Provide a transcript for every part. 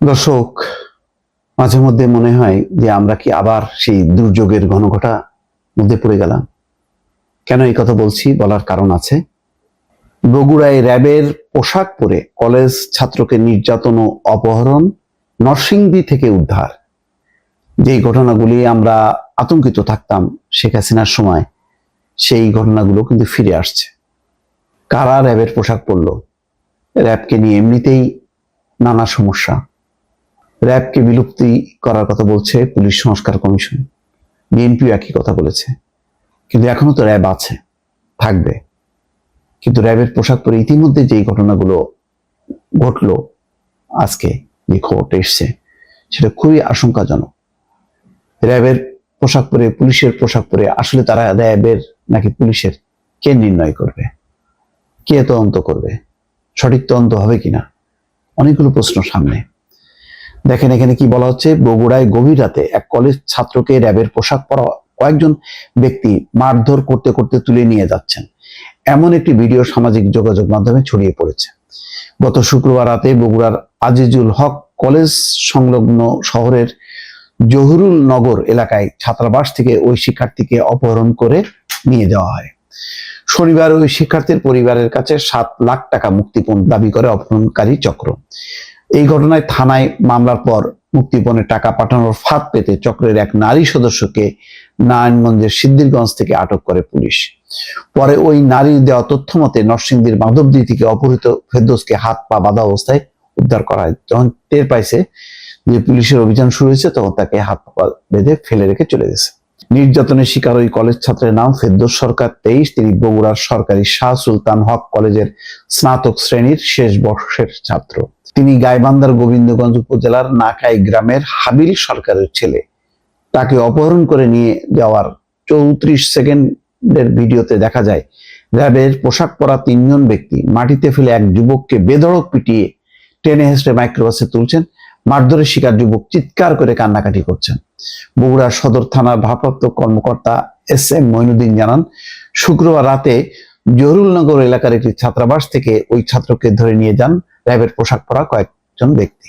দর্শক, মাঝে মধ্যে মনে হয় যে আমরা কি আবার সেই দুর্যোগের ঘনঘটা মধ্যে পড়ে গেলাম। কেন এই কথা বলছি, বলার কারণ আছে। বগুড়ায় র্যাবের পোশাক পরে কলেজ ছাত্রকে নির্যাতন ও অপহরণ, নরসিংদী থেকে উদ্ধার। যেই ঘটনাগুলি আমরা আতঙ্কিত থাকতাম শেখ হাসিনার সময়, সেই ঘটনাগুলো কিন্তু ফিরে আসছে। কারা র্যাবের পোশাক পরলো? র্যাবকে নিয়ে এমনিতেই নানা সমস্যা। র্যাবকে বিলুপ্তি করার কথা বলছে পুলিশ সংস্কার কমিশন, বিএনপি একই কথা বলেছে। কিন্তু এখনো তো র্যাব আছে, থাকবে। কিন্তু র্যাবের পোশাক পরে ইতিমধ্যে যেই ঘটনাগুলো ঘটলো, আজকে যে খবরটা এসছে, সেটা খুবই আশঙ্কাজনক। র্যাবের পোশাক পরে, পুলিশের পোশাক পরে আসলে তারা র্যাবের নাকি পুলিশের, কে নির্ণয় করবে? কে তদন্ত করবে? সঠিক তদন্ত হবে কিনা? অনেকগুলো প্রশ্ন সামনে। দেখেন এখানে কি বলা হচ্ছে, বগুড়ায় গভীর রাতে এক কলেজ ছাত্রকে র্যাবের পোশাক পরা কয়েকজন ব্যক্তি মারধর করতে করতে তুলে নিয়ে যাচ্ছেন, এমন একটি ভিডিও সামাজিক যোগাযোগ মাধ্যমে ছড়িয়ে পড়েছে। গত শুক্রবার রাতে বগুড়ার আজিজুল হক কলেজ সংলগ্ন শহরের জহুরুল নগর এলাকায় ছাত্রাবাস থেকে ওই শিক্ষার্থীকে অপহরণ করে নিয়ে যাওয়া হয়। শনিবার ওই শিক্ষার্থীর পরিবারের কাছে 7 লাখ টাকা মুক্তিপণ দাবি করে অপহরণকারী চক্র। এই ঘটনায় থানায় মামলার পর মুক্তিপণের টাকা পাঠানোর ফাঁদ পেতে চক্রের এক নারী সদস্যকে নারায়ণগঞ্জের সিদ্ধিরগঞ্জ থেকে আটক করে পুলিশ। পরে ওই নারীর দেওয়া তথ্য মতে নরসিংদীর মাধবদী থেকে অপহৃত ফেরদৌসকে হাত পা বাঁধা অবস্থায় উদ্ধার করা হয়। যখন টের পাইছে যে পুলিশের অভিযান শুরু হয়েছে, তখন তাকে হাত পা বেঁধে ফেলে রেখে চলে গেছে। নির্যাতনের শিকার ওই কলেজ ছাত্রের নাম ফেরদৌস সরকার, 23। তিনি বগুড়ার সরকারি শাহ সুলতান হক কলেজের স্নাতক শ্রেণীর শেষ বর্ষের ছাত্র। তিনি গাইবান্ধার গোবিন্দগঞ্জ উপজেলার নাকাই গ্রামের হাবিল সরকারের ছেলে। তাকে অপহরণ করে নিয়ে যাওয়ার 34 সেকেন্ডের ভিডিওতে দেখা যায় র্যাবের পোশাক পরা 3 জন ব্যক্তি মাটিতে ফেলে এক যুবককে বেধড়ক পিটিয়ে টেনে হেসড়ে মাইক্রোবাসে তুলছেন। মারধরের শিকার যুবক চিৎকার করে কান্নাকাটি করছেন। বগুড়া সদর থানার ভারপ্রাপ্ত কর্মকর্তা SM মঈনুদ্দিন জানান, শুক্রবার রাতে জহুরুলনগর এলাকার একটি ছাত্রাবাস থেকে ওই ছাত্রকে ধরে নিয়ে যান র্যাবের পোশাক পরা কয়েকজন ব্যক্তি।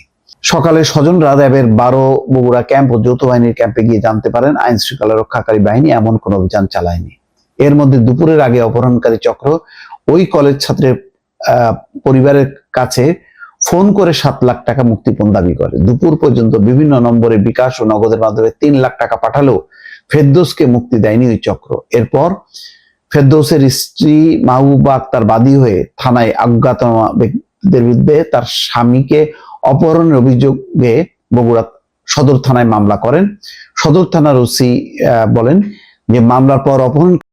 সকালে স্বজনরা র্যাবের 12 বগুড়া ক্যাম্প ও যৌথ বাহিনীর ক্যাম্পে গিয়ে জানতে পারেন আইন শৃঙ্খলা রক্ষাকারী বাহিনী এমন কোনো অভিযান চালায়নি। এর মধ্যে দুপুরের আগে অপহরণকারী চক্র ওই কলেজ ছাত্রের পরিবারের কাছে ফোন করে 7 লাখ টাকা মুক্তিপণ দাবি করে। দুপুর পর্যন্ত বিভিন্ন নম্বরে বিকাশ ও নগদের মাধ্যমে 3 লাখ টাকা পাঠালেও ফেরদৌসকে মুক্তি দেয়নি ওই চক্র। এরপর ফেরদৌসের স্ত্রী মাহবুবা আক্তার বাদী হয়ে থানায় অজ্ঞাতনামা ব্যক্তিদের বিরুদ্ধে তার স্বামীকে অপহরণের অভিযোগে বগুড়া সদর থানায় মামলা করেন। সদর থানার ওসি বলেন যে মামলার পর অপহরণ